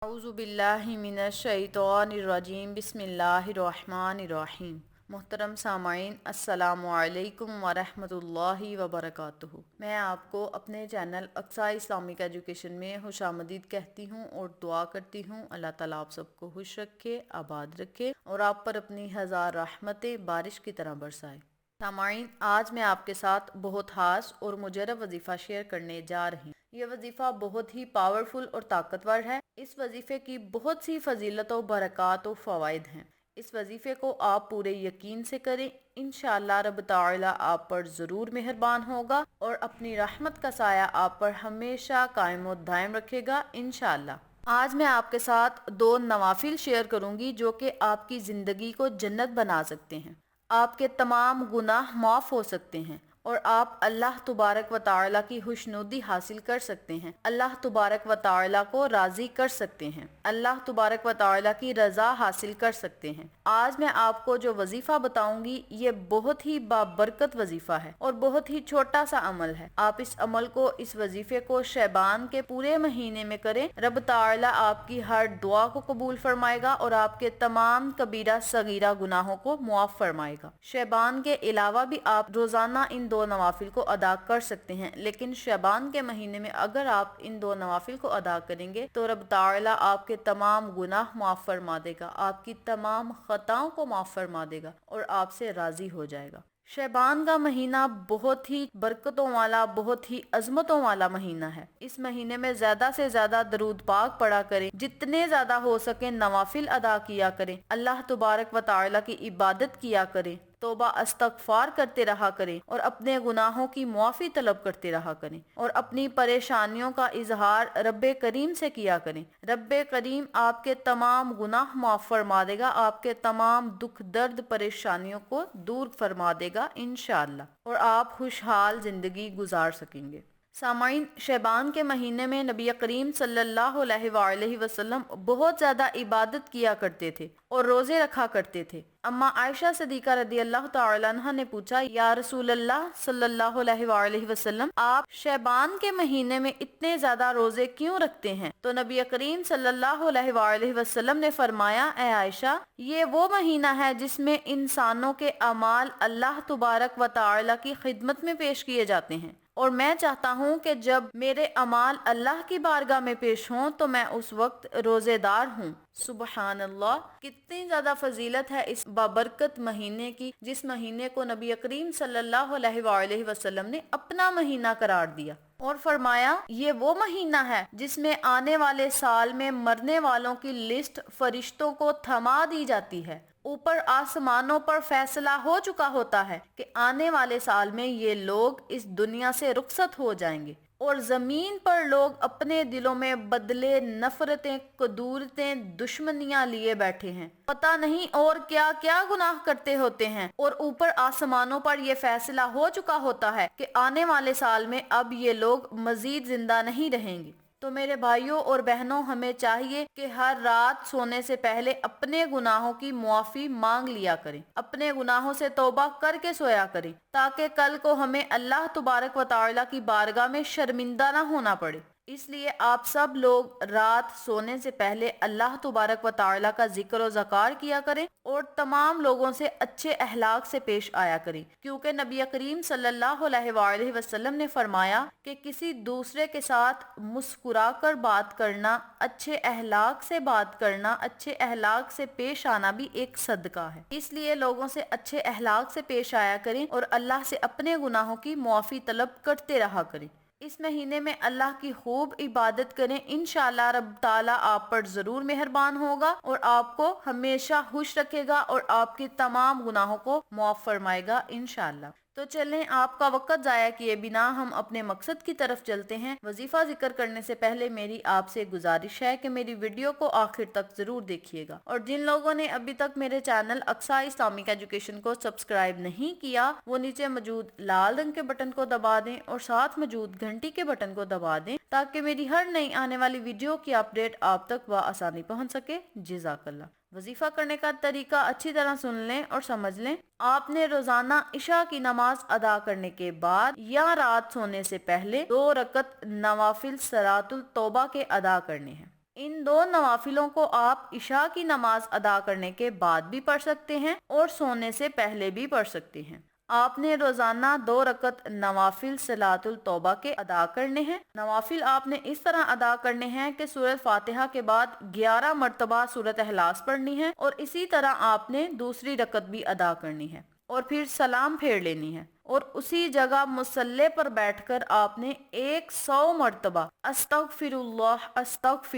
اعوذ باللہ من الشیطان الرجیم بسم اللہ الرحمن الرحیم۔ محترم سامعین، السلام علیکم ورحمۃ اللہ وبرکاتہ۔ میں آپ کو اپنے چینل اقصیٰ اسلامک ایجوکیشن میں خوش آمدید کہتی ہوں اور دعا کرتی ہوں اللہ تعالیٰ آپ سب کو خوش رکھے، آباد رکھے اور آپ پر اپنی ہزار رحمتیں بارش کی طرح برسائے۔ سامعین، آج میں آپ کے ساتھ بہت خاص اور مجرب وظیفہ شیئر کرنے جا رہی ہوں۔ یہ وظیفہ بہت ہی پاورفل اور طاقتور ہے۔ اس وظیفے کی بہت سی فضیلت و برکات و فوائد ہیں۔ اس وظیفے کو آپ پورے یقین سے کریں، انشاءاللہ رب تعالی آپ پر ضرور مہربان ہوگا اور اپنی رحمت کا سایہ آپ پر ہمیشہ قائم و دائم رکھے گا انشاءاللہ۔ آج میں آپ کے ساتھ 2 نوافل شیئر کروں گی جو کہ آپ کی زندگی کو جنت بنا سکتے ہیں۔ آپ کے تمام گناہ معاف ہو سکتے ہیں اور آپ اللہ تبارک و تعالی کی خوشنودی حاصل کر سکتے ہیں، اللہ تبارک و تعالی کو راضی کر سکتے ہیں، اللہ تبارک و تعالی کی رضا حاصل کر سکتے ہیں۔ آج میں آپ کو جو وظیفہ بتاؤں گی یہ بہت ہی بابرکت وظیفہ ہے اور بہت ہی چھوٹا سا عمل ہے۔ آپ اس عمل کو، اس وظیفے کو شعبان کے پورے مہینے میں کریں، رب تعالی آپ کی ہر دعا کو قبول فرمائے گا اور آپ کے تمام کبیرہ صغیرہ گناہوں کو معاف فرمائے گا۔ شعبان کے علاوہ بھی آپ روزانہ ان 2 نوافل کو ادا کر سکتے ہیں، لیکن شعبان کے مہینے میں اگر آپ ان 2 نوافل کو ادا کریں گے تو رب تعالی آپ کے تمام گناہ معاف فرما دے گا، آپ کی تمام خطاؤں کو معاف فرما دے گا اور آپ سے راضی ہو جائے گا۔ شعبان کا مہینہ بہت ہی برکتوں والا، بہت ہی عظمتوں والا مہینہ ہے۔ اس مہینے میں زیادہ سے زیادہ درود پاک پڑھا کریں، جتنے زیادہ ہو سکے نوافل ادا کیا کریں، اللہ تبارک و تعالی کی عبادت کیا کریں، توبہ استغفار کرتے رہا کریں اور اپنے گناہوں کی معافی طلب کرتے رہا کریں اور اپنی پریشانیوں کا اظہار رب کریم سے کیا کریں۔ رب کریم آپ کے تمام گناہ معاف فرما دے گا، آپ کے تمام دکھ درد پریشانیوں کو دور فرما دے گا انشاءاللہ اور آپ خوشحال زندگی گزار سکیں گے۔ سامعین، شعبان کے مہینے میں نبی کریم صلی اللہ علیہ وآلہ وسلم بہت زیادہ عبادت کیا کرتے تھے اور روزے رکھا کرتے تھے۔ اما عائشہ صدیقہ رضی اللہ تعالی عنہا نے پوچھا، یا رسول اللہ صلی اللہ علیہ وآلہ وسلم، آپ شعبان کے مہینے میں اتنے زیادہ روزے کیوں رکھتے ہیں؟ تو نبی کریم صلی اللہ علیہ وآلہ وسلم نے فرمایا، اے عائشہ، یہ وہ مہینہ ہے جس میں انسانوں کے اعمال اللہ تبارک و تعالی کی خدمت میں پیش کیے جاتے ہیں اور میں چاہتا ہوں کہ جب میرے اعمال اللہ کی بارگاہ میں پیش ہوں تو میں اس وقت روزے دار ہوں۔ سبحان اللہ، کتنی زیادہ فضیلت ہے اس بابرکت مہینے کی، جس مہینے کو نبی کریم صلی اللہ علیہ وآلہ وسلم نے اپنا مہینہ قرار دیا اور فرمایا یہ وہ مہینہ ہے جس میں آنے والے سال میں مرنے والوں کی لسٹ فرشتوں کو تھما دی جاتی ہے۔ اوپر آسمانوں پر فیصلہ ہو چکا ہوتا ہے کہ آنے والے سال میں یہ لوگ اس دنیا سے رخصت ہو جائیں گے اور زمین پر لوگ اپنے دلوں میں بدلے، نفرتیں، کدورتیں، دشمنیاں لیے بیٹھے ہیں، پتہ نہیں اور کیا کیا گناہ کرتے ہوتے ہیں، اور اوپر آسمانوں پر یہ فیصلہ ہو چکا ہوتا ہے کہ آنے والے سال میں اب یہ لوگ مزید زندہ نہیں رہیں گے۔ تو میرے بھائیوں اور بہنوں، ہمیں چاہیے کہ ہر رات سونے سے پہلے اپنے گناہوں کی معافی مانگ لیا کریں، اپنے گناہوں سے توبہ کر کے سویا کریں تاکہ کل کو ہمیں اللہ تبارک و تعالی کی بارگاہ میں شرمندہ نہ ہونا پڑے۔ اس لیے آپ سب لوگ رات سونے سے پہلے اللہ تبارک و تعالی کا ذکر و ذکار کیا کریں اور تمام لوگوں سے اچھے اخلاق سے پیش آیا کریں، کیونکہ نبی کریم صلی اللہ علیہ وآلہ وسلم نے فرمایا کہ کسی دوسرے کے ساتھ مسکرا کر بات کرنا، اچھے اخلاق سے بات کرنا، اچھے اخلاق سے پیش آنا بھی ایک صدقہ ہے۔ اس لیے لوگوں سے اچھے اخلاق سے پیش آیا کریں اور اللہ سے اپنے گناہوں کی معافی طلب کرتے رہا کریں۔ اس مہینے میں اللہ کی خوب عبادت کریں، انشاءاللہ رب تعالی آپ پر ضرور مہربان ہوگا اور آپ کو ہمیشہ خوش رکھے گا اور آپ کے تمام گناہوں کو معاف فرمائے گا انشاءاللہ۔ تو چلیں، آپ کا وقت ضائع کیے بنا ہم اپنے مقصد کی طرف چلتے ہیں۔ وظیفہ ذکر کرنے سے پہلے میری آپ سے گزارش ہے کہ میری ویڈیو کو آخر تک ضرور دیکھیے گا، اور جن لوگوں نے ابھی تک میرے چینل اقصیٰ اسلامک ایجوکیشن کو سبسکرائب نہیں کیا وہ نیچے موجود لال رنگ کے بٹن کو دبا دیں اور ساتھ موجود گھنٹی کے بٹن کو دبا دیں تاکہ میری ہر نئی آنے والی ویڈیو کی اپڈیٹ آپ تک بآسانی پہنچ سکے۔ جزاک اللہ۔ وظیفہ کرنے کا طریقہ اچھی طرح سن لیں اور سمجھ لیں۔ آپ نے روزانہ عشاء کی نماز ادا کرنے کے بعد یا رات سونے سے پہلے 2 رکعت نوافل صلاۃ التوبہ کے ادا کرنے ہیں۔ ان دو نوافلوں کو آپ عشاء کی نماز ادا کرنے کے بعد بھی پڑھ سکتے ہیں اور سونے سے پہلے بھی پڑھ سکتے ہیں۔ آپ نے روزانہ 2 رکعت نوافل صلاۃ التوبہ کے ادا کرنے ہیں۔ نوافل آپ نے اس طرح ادا کرنے ہیں کہ سورۃ فاتحہ کے بعد 11 مرتبہ سورۃ اخلاص پڑھنی ہے، اور اسی طرح آپ نے دوسری رکعت بھی ادا کرنی ہے اور پھر سلام پھیر لینی ہے، اور اسی جگہ مصلی پر بیٹھ کر آپ نے 100 مرتبہ استغفر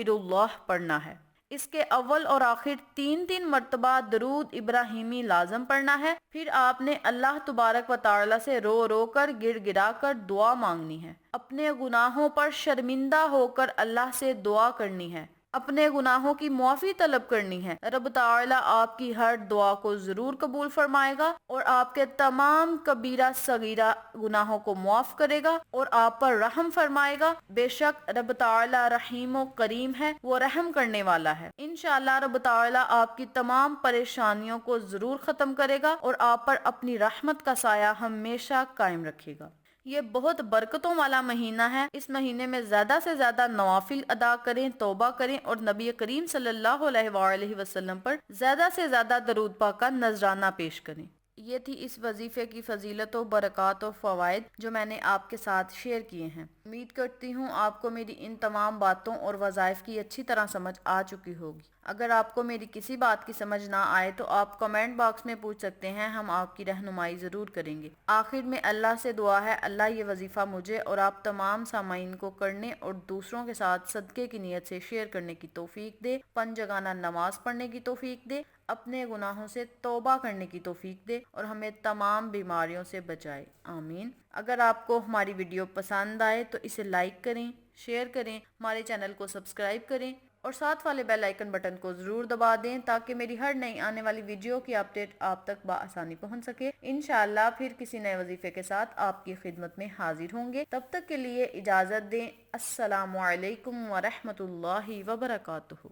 اللہ پڑھنا ہے۔ اس کے اول اور آخر 3 مرتبہ درود ابراہیمی لازم پڑھنا ہے۔ پھر آپ نے اللہ تبارک و تعالی سے رو رو کر گڑ گڑا کر دعا مانگنی ہے، اپنے گناہوں پر شرمندہ ہو کر اللہ سے دعا کرنی ہے، اپنے گناہوں کی معافی طلب کرنی ہے۔ رب تعالی آپ کی ہر دعا کو ضرور قبول فرمائے گا اور آپ کے تمام کبیرہ صغیرہ گناہوں کو معاف کرے گا اور آپ پر رحم فرمائے گا۔ بے شک رب تعالی رحیم و کریم ہے، وہ رحم کرنے والا ہے۔ انشاءاللہ رب تعالی آپ کی تمام پریشانیوں کو ضرور ختم کرے گا اور آپ پر اپنی رحمت کا سایہ ہمیشہ قائم رکھے گا۔ یہ بہت برکتوں والا مہینہ ہے۔ اس مہینے میں زیادہ سے زیادہ نوافل ادا کریں، توبہ کریں اور نبی کریم صلی اللہ علیہ وآلہ وسلم پر زیادہ سے زیادہ درود پاک کا نذرانہ پیش کریں۔ یہ تھی اس وظیفے کی فضیلت و برکات و فوائد جو میں نے آپ کے ساتھ شیئر کیے ہیں۔ امید کرتی ہوں آپ کو میری ان تمام باتوں اور وظائف کی اچھی طرح سمجھ آ چکی ہوگی۔ اگر آپ کو میری کسی بات کی سمجھ نہ آئے تو آپ کمنٹ باکس میں پوچھ سکتے ہیں، ہم آپ کی رہنمائی ضرور کریں گے۔ آخر میں اللہ سے دعا ہے اللہ یہ وظیفہ مجھے اور آپ تمام سامعین کو کرنے اور دوسروں کے ساتھ صدقے کی نیت سے شیئر کرنے کی توفیق دے، 5 جگانہ نماز پڑھنے کی توفیق دے، اپنے گناہوں سے توبہ کرنے کی توفیق دے اور ہمیں تمام بیماریوں سے بچائے، آمین۔ اگر آپ کو ہماری ویڈیو پسند آئے تو اسے لائک کریں، شیئر کریں، ہمارے چینل کو سبسکرائب کریں اور ساتھ والے بیل آئیکن بٹن کو ضرور دبا دیں تاکہ میری ہر نئی آنے والی ویڈیو کی اپڈیٹ آپ تک بآسانی پہنچ سکے۔ انشاءاللہ پھر کسی نئے وظیفے کے ساتھ آپ کی خدمت میں حاضر ہوں گے۔ تب تک کے لیے اجازت دیں۔ السلام علیکم ورحمۃ اللہ وبرکاتہ۔